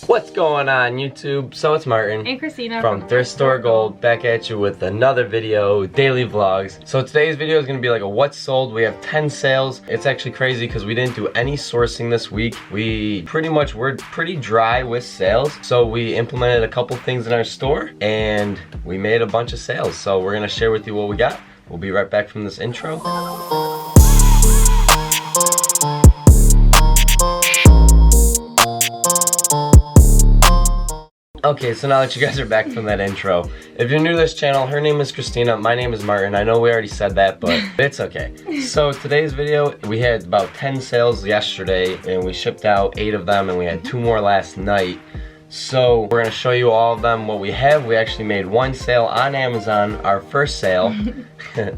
What's going on YouTube? So it's Martin and Christina from Thrift Store Gold back at you with another video, daily vlogs. So today's video is going to be like a what's sold. We have 10 sales. It's actually crazy because we didn't do any sourcing this week. We were pretty dry with sales. So we implemented a couple things in our store and we made a bunch of sales. So we're going to share with you what we got. We'll be right back from this intro. Okay, so now that you guys are back from that intro, if you're new to this channel, her name is Christina, my name is Martin. I know we already said that, but it's okay. So today's video, we had about 10 sales yesterday, and we shipped out 8 of them, and we had 2 more last night. So we're gonna show you all of them, what we have. We actually made 1 sale on Amazon, our first sale.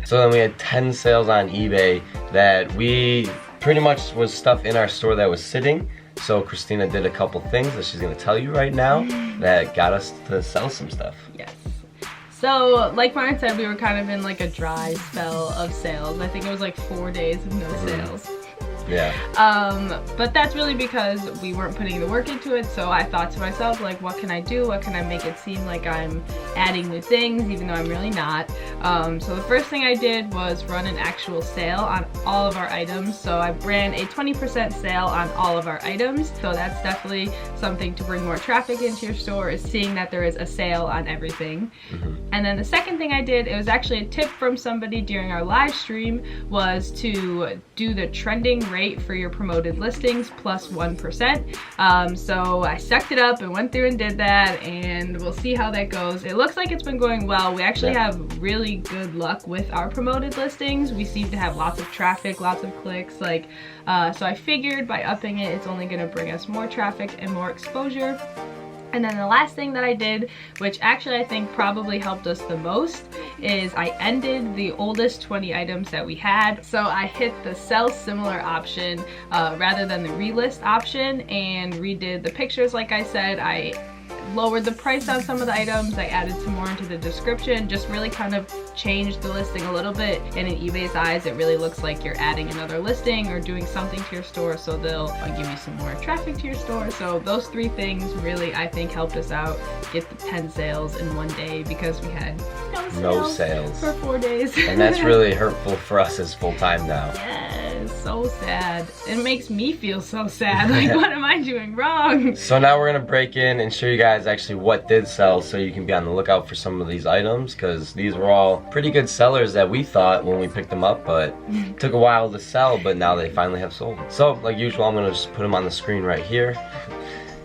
So then we had 10 sales on eBay that we pretty much was stuff in our store that was sitting. So Christina did a couple things that she's gonna tell you right now that got us to sell some stuff. Yes. So, like Martin said, we were kind of in like a dry spell of sales. I think it was like 4 days of no sales. Yeah. But that's really because we weren't putting the work into it, so I thought to myself, like, what can I do? What can I make it seem like I'm adding new things, even though I'm really not? So the first thing I did was run an actual sale on all of our items. So I ran a 20% sale on all of our items. So that's definitely something to bring more traffic into your store, is seeing that there is a sale on everything. And then the second thing I did, it was actually a tip from somebody during our live stream, was to do the trending rate for your promoted listings plus 1%. So I sucked it up and went through and did that, and we'll see how that goes. It looks like it's been going well. We actually have really good luck with our promoted listings. We seem to have lots of traffic, lots of clicks, like so I figured by upping it, it's only going to bring us more traffic and more exposure. And then the last thing that I did, which actually I think probably helped us the most, is I ended the oldest 20 items that we had. So I hit the sell similar option rather than the relist option, and redid the pictures. Like I said, I lowered the price on some of the items. I added some more into the description, just really kind of changed the listing a little bit. And in eBay's eyes, it really looks like you're adding another listing or doing something to your store, so they'll give you some more traffic to your store. So those 3 things really, I think, helped us out get the 10 sales in one day, because we had no sales for 4 days. And that's really hurtful for us as full-time now. Yes, so sad. It makes me feel so sad. Like, what am I doing wrong? So now we're gonna break in and show you guys actually what did sell, so you can be on the lookout for some of these items, because these were all pretty good sellers that we thought when we picked them up, but it took a while to sell, but now they finally have sold. So like usual, I'm gonna just put them on the screen right here.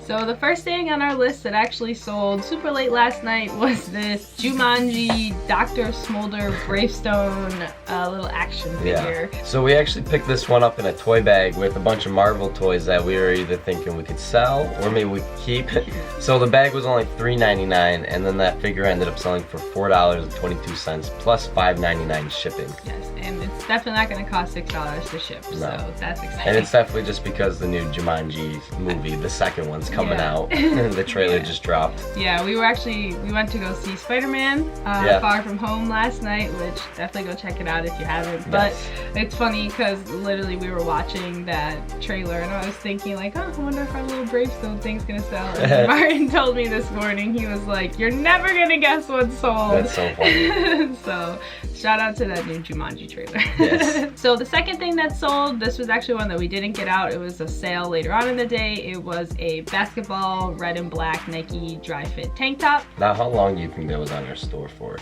So the first thing on our list that actually sold super late last night was this Jumanji Dr. Smolder Bravestone little action figure. Yeah. So we actually picked this one up in a toy bag with a bunch of Marvel toys that we were either thinking we could sell or maybe we could keep. So the bag was only $3.99, and then that figure ended up selling for $4.22 plus $5.99 shipping. Yes, and it's definitely not going to cost $6 to ship, so that's exciting. And it's definitely just because the new Jumanji movie, the second one's coming out. The trailer just dropped. Yeah, we went to go see Spider-Man Far From Home last night, which definitely go check it out if you haven't. But it's funny because literally we were watching that trailer and I was thinking like, oh, I wonder if our little Bravestone thing's gonna sell. And Martin told me this morning, he was like, you're never gonna guess what's sold. That's so funny. So shout out to that new Jumanji trailer. Yes. So the second thing that sold, this was actually one that we didn't get out. It was a sale later on in the day. It was a basketball red and black Nike dry fit tank top. Now, how long do you think that was on your store for?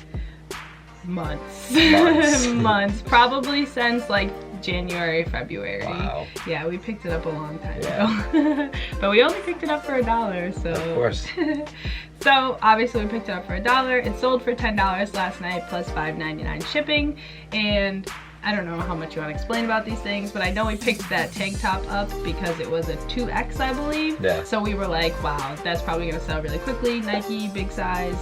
Months. Months. Months. Probably since like January, February. Wow. Yeah, we picked it up a long time ago. But we only picked it up for $1, so. Of course. So obviously we picked it up for $1. It sold for $10 last night plus $5.99 shipping. And I don't know how much you want to explain about these things, but I know we picked that tank top up because it was a 2X, I believe. Yeah. So we were like, wow, that's probably going to sell really quickly. Nike, big size.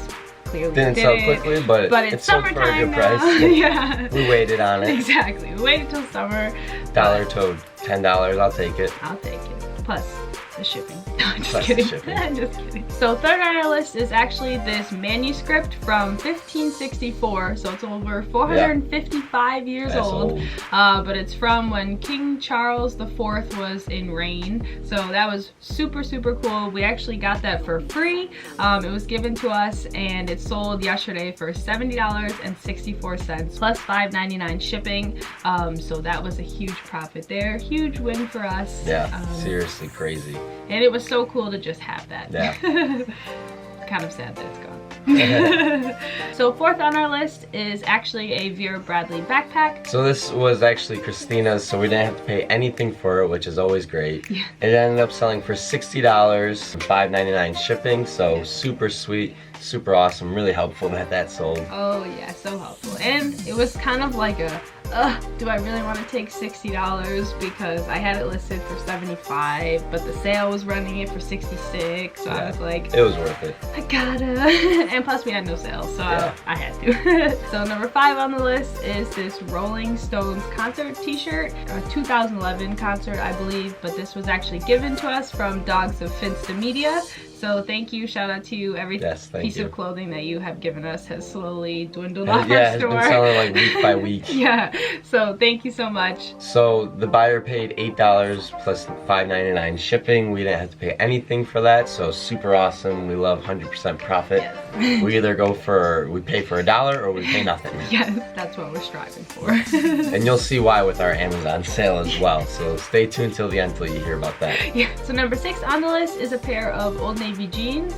Clearly didn't sell quickly, but it's sold for a summertime good now. price. Yeah. We waited on it. Exactly. We waited till summer. $1 to $10, I'll take it. I'll take it. Plus the shipping. No, I'm just Plus kidding. the shipping. I'm just kidding. So third on our list is actually this manuscript from 1564. So it's over 455 years old. But it's from when King Charles IV was in reign. So that was super, super cool. We actually got that for free. It was given to us and it sold yesterday for $70.64 plus $5.99 shipping. So that was a huge profit there. Huge win for us. Yeah, seriously crazy. And it was so cool to just have that. Yeah. Kind of sad that it's gone. So fourth on our list is actually a Vera Bradley backpack. So this was actually Christina's, so we didn't have to pay anything for it, which is always great. Yeah. It ended up selling for $60 and $5.99 shipping, so super sweet, super awesome, really helpful that that sold. Oh yeah, so helpful. And it was kind of like a, do I really want to take $60 because I had it listed for $75, but the sale was running it for $66, so I was like, it was worth it. I gotta. And plus we had no sales, so I had to. So number 5 on the list is this Rolling Stones concert t-shirt, a 2011 concert I believe, but this was actually given to us from Dogs of Finsta Media. So thank you, shout out to you. Every piece of clothing that you have given us has slowly dwindled off our store. Yeah, it's been selling like week by week. Yeah, so thank you so much. So the buyer paid $8 plus $5.99 shipping. We didn't have to pay anything for that, so super awesome. We love 100% profit. Yes. We either we pay for $1 or we pay nothing. Yes, that's what we're striving for. And you'll see why with our Amazon sale as well. So stay tuned till the end till you hear about that. Yeah. So number 6 on the list is a pair of Old Navy jeans.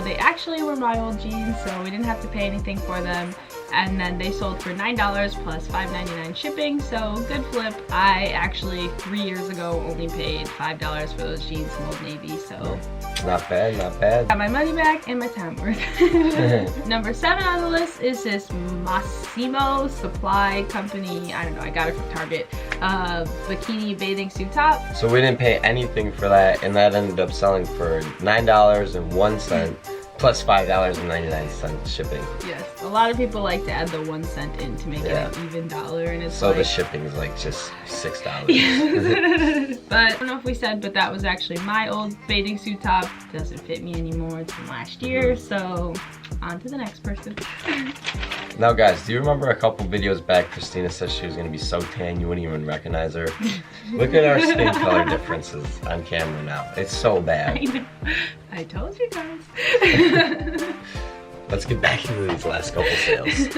They actually were my old jeans, so we didn't have to pay anything for them. And then they sold for $9 plus $5.99 shipping, so good flip. I actually 3 years ago only paid $5 for those jeans from Old Navy, so not bad, not bad. Got my money back and my time worth. Number 7 on the list is this Massimo Supply Company, I don't know, I got it from Target, bikini bathing suit top. So we didn't pay anything for that, and that ended up selling for $9.01 plus $5.99 shipping. Yes, a lot of people like to add the 1 cent in to make it an even dollar, and it's so like, the shipping is like just $6. But I don't know if we said, but that was actually my old bathing suit top. Doesn't fit me anymore. It's from last year, so on to the next person. Now guys, do you remember a couple videos back Christina said she was going to be so tan you wouldn't even recognize her? Look at our skin color differences on camera now. It's so bad. I know. I told you guys. Let's get back into these last couple sales.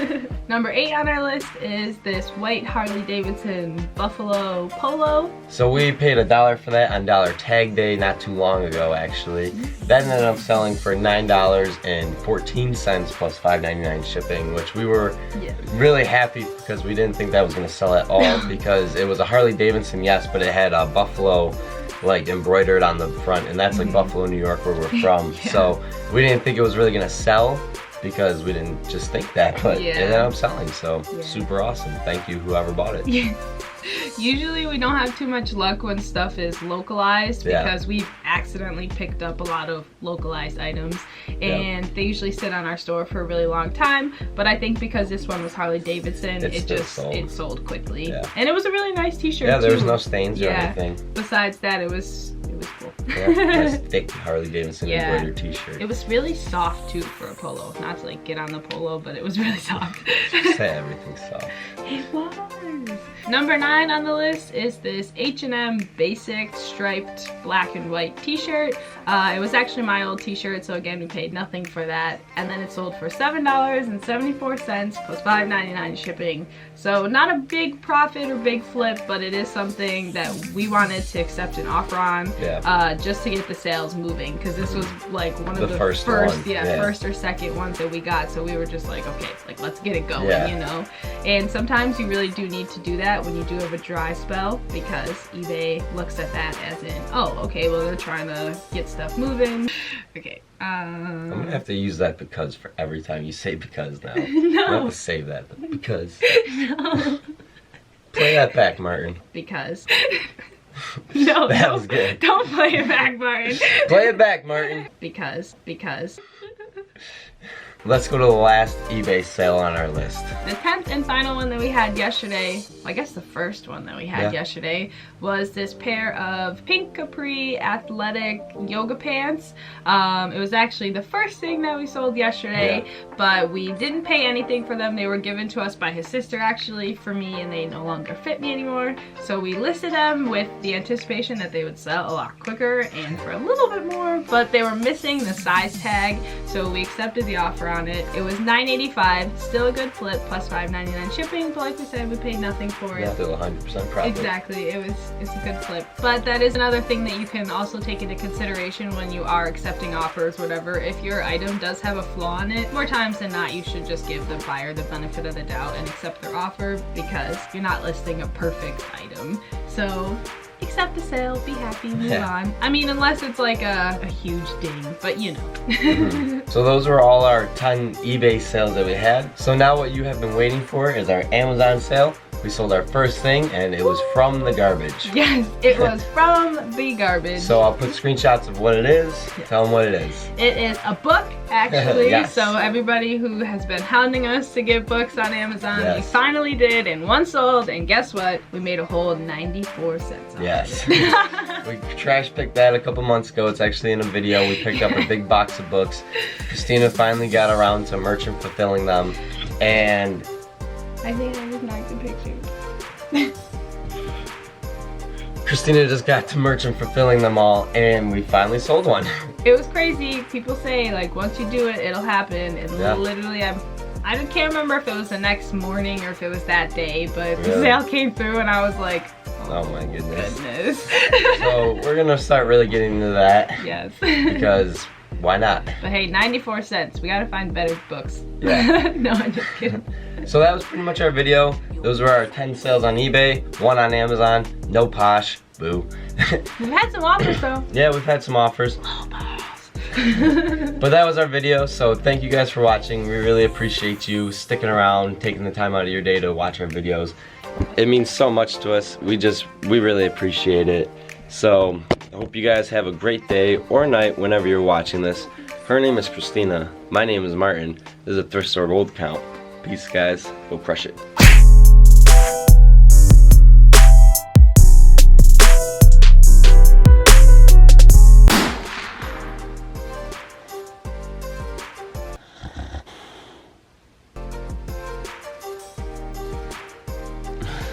Number 8 on our list is this white Harley Davidson Buffalo Polo. So we paid $1 for that on Dollar Tag Day not too long ago actually. That ended up selling for $9.14 plus $5.99 shipping, which we were really happy because we didn't think that was going to sell at all because it was a Harley Davidson, yes, but it had a Buffalo like embroidered on the front, and that's like Buffalo, New York, where we're from. So we didn't think it was really gonna sell because we didn't just think that, but it ended up selling, so super awesome. Thank you whoever bought it. Usually we don't have too much luck when stuff is localized because we've accidentally picked up a lot of localized items, and they usually sit on our store for a really long time, but I think because this one was Harley Davidson, it sold quickly. And it was a really nice t-shirt too. There was no stains or anything. Besides that, it was cool. Nice thick Harley Davidson embroidered t-shirt. It was really soft too for a polo. Not to like get on the polo, but it was really soft. Say everything's soft. It was. Number 9 on the list is this H&M basic striped black and white t-shirt. It was actually my old t-shirt, so again we paid nothing for that, and then it sold for $7.74 plus $5.99 shipping. So not a big profit or big flip, but it is something that we wanted to accept an offer on just to get the sales moving, because this was like one of the first or second ones that we got, so we were just like, okay, like let's get it going, you know. And sometimes you really do need to do that when you do have a dry spell, because eBay looks at that as in, oh, okay, well they're trying to get stuff moving. Okay. I'm gonna have to use that because for every time you say because now. No. I have to save that because. No. Play that back, Martin. Because. No, that was good. Don't play it back, Martin. Play it back, Martin. Because. let's go to the last eBay sale on our list. The 10th and final one that we had yesterday, I guess the first one that we had yesterday, was this pair of pink capri athletic yoga pants. It was actually the first thing that we sold yesterday, but we didn't pay anything for them. They were given to us by his sister actually for me, and they no longer fit me anymore. So we listed them with the anticipation that they would sell a lot quicker and for a little bit more, but they were missing the size tag, so we accepted the offer on it. It was $9.85, still a good flip, plus $5.99 shipping, but like we said, we paid nothing for it. Still 100% profit. Exactly, it's a good flip. But that is another thing that you can also take into consideration when you are accepting offers, whatever. If your item does have a flaw in it, more times than not, you should just give the buyer the benefit of the doubt and accept their offer, because you're not listing a perfect item. So accept the sale, be happy, move on. I mean, unless it's like a huge ding, but you know. So those were all our 10 eBay sales that we had. So now what you have been waiting for is our Amazon sale. We sold our first thing, and it was from the garbage. Yes, it was from the garbage. So I'll put screenshots of what it is. Tell them what it is. It is a book, actually. Yes. So everybody who has been hounding us to get books on Amazon, Yes. we finally did, and one sold, and guess what? We made a whole 94 cents on Yes. it. We trash picked that a couple months ago. It's actually in a video. We picked up a big box of books. Christina finally got around to merchant fulfilling them, and I think I just knocked the picture. Christina just got to merchant fulfilling them all, and we finally sold one. It was crazy. People say, like, once you do it, it'll happen. And literally, I can't remember if it was the next morning or if it was that day, but the sale came through, and I was like, oh my goodness. So we're gonna start really getting into that. Yes. Because why not? But hey, 94 cents. We gotta find better books. Yeah. No, I'm just kidding. So that was pretty much our video. Those were our 10 sales on eBay, 1 on Amazon, no posh, boo. We've had some offers though. Yeah, we've had some offers. But that was our video, so thank you guys for watching. We really appreciate you sticking around, taking the time out of your day to watch our videos. It means so much to us. We really appreciate it. So I hope you guys have a great day or night whenever you're watching this. Her name is Christina. My name is Martin. This is a Thrift Store Gold Count. Peace, guys. Go crush it.